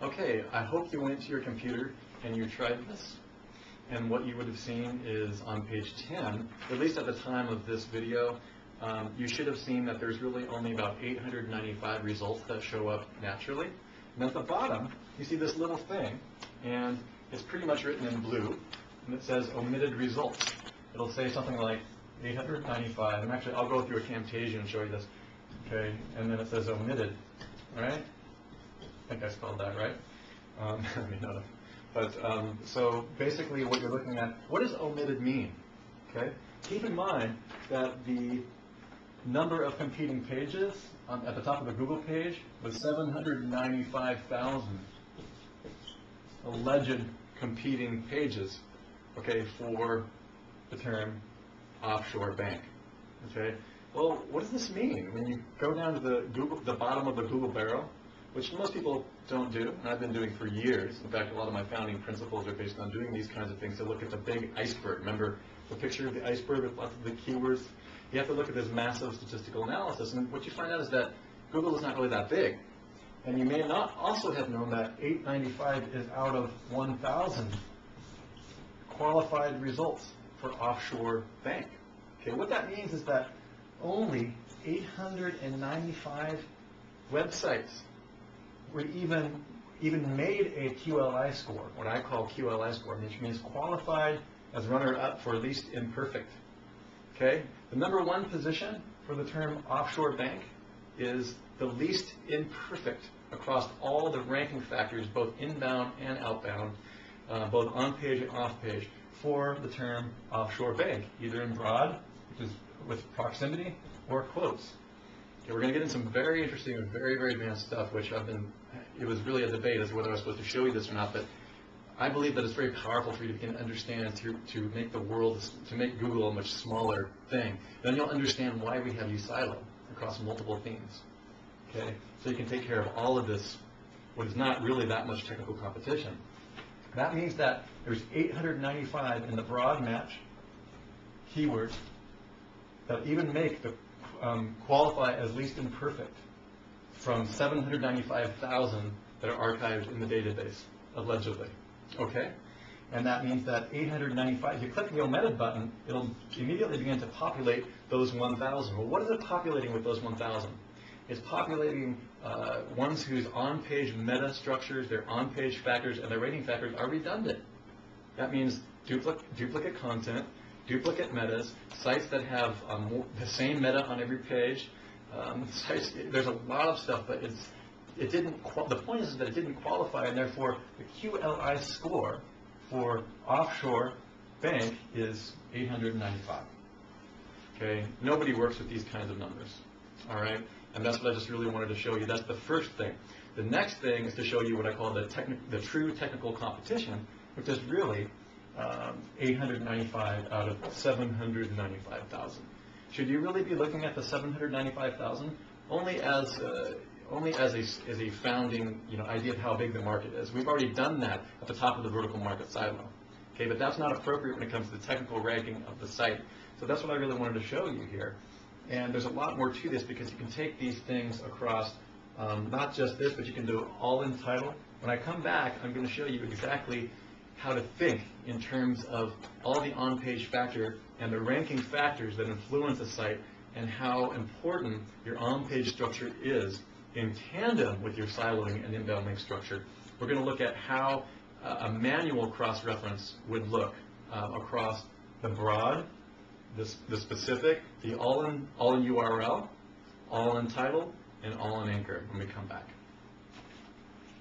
Okay, I hope you went to your computer and you tried this. And what you would have seen is on page 10, at least at the time of this video, you should have seen that there's really only about 895 results that show up naturally. And at the bottom, you see this little thing, and it's pretty much written in blue, and it says omitted results. It'll say something like 895, and actually I'll go through a Camtasia and show you this. Okay, and then it says omitted, right? I think I spelled that right. I may not have. But so basically what you're looking at, what does omitted mean? Okay, keep in mind that the number of competing pages at the top of the Google page was 795,000 alleged competing pages, okay, for the term offshore bank. Okay, well, what does this mean? When you go down to the bottom of the Google barrel, which most people don't do, and I've been doing for years. In fact, a lot of my founding principles are based on doing these kinds of things to look at the big iceberg. Remember the picture of the iceberg with lots of the keywords? You have to look at this massive statistical analysis, and what you find out is that Google is not really that big. And you may not also have known that 895 is out of 1,000 qualified results for offshore bank. Okay, what that means is that only 895 websites were even made a QLI score, what I call QLI score, which means qualified as runner-up for least imperfect. Okay, the number one position for the term offshore bank is the least imperfect across all the ranking factors, both inbound and outbound, both on page and off page, for the term offshore bank, either in broad, which is with proximity, or close. Okay, we're going to get into some very interesting and very, very advanced stuff, which it was really a debate as to whether I was supposed to show you this or not, but I believe that it's very powerful for you to begin to understand, to make the world, to make Google a much smaller thing. Then you'll understand why we have you silo across multiple themes. Okay, so you can take care of all of this, what is not really that much technical competition. That means that there's 895 in the broad match keywords that even make the qualify as least imperfect from 795,000 that are archived in the database, allegedly. Okay? And that means that 895, if you click the omitted button, it'll immediately begin to populate those 1,000. Well, what is it populating with those 1,000? It's populating ones whose on-page meta structures, their on-page factors, and their rating factors are redundant. That means duplicate content, duplicate metas, sites that have the same meta on every page. Sites, there's a lot of stuff, but the point is that it didn't qualify, and therefore the QLI score for offshore bank is 895. Okay, nobody works with these kinds of numbers. All right, and that's what I just really wanted to show you. That's the first thing. The next thing is to show you what I call the true technical competition, which is really 895 out of 795,000. Should you really be looking at the 795,000 only as a founding idea of how big the market is? We've already done that at the top of the vertical market silo. Okay, but that's not appropriate when it comes to the technical ranking of the site. So that's what I really wanted to show you here. And there's a lot more to this because you can take these things across not just this, but you can do it all in title. When I come back, I'm going to show you exactly how to think in terms of all the on-page factor and the ranking factors that influence a site and how important your on-page structure is in tandem with your siloing and inbound link structure. We're going to look at how a manual cross-reference would look across the broad, the specific, the all-in URL, all-in title, and all-in anchor when we come back.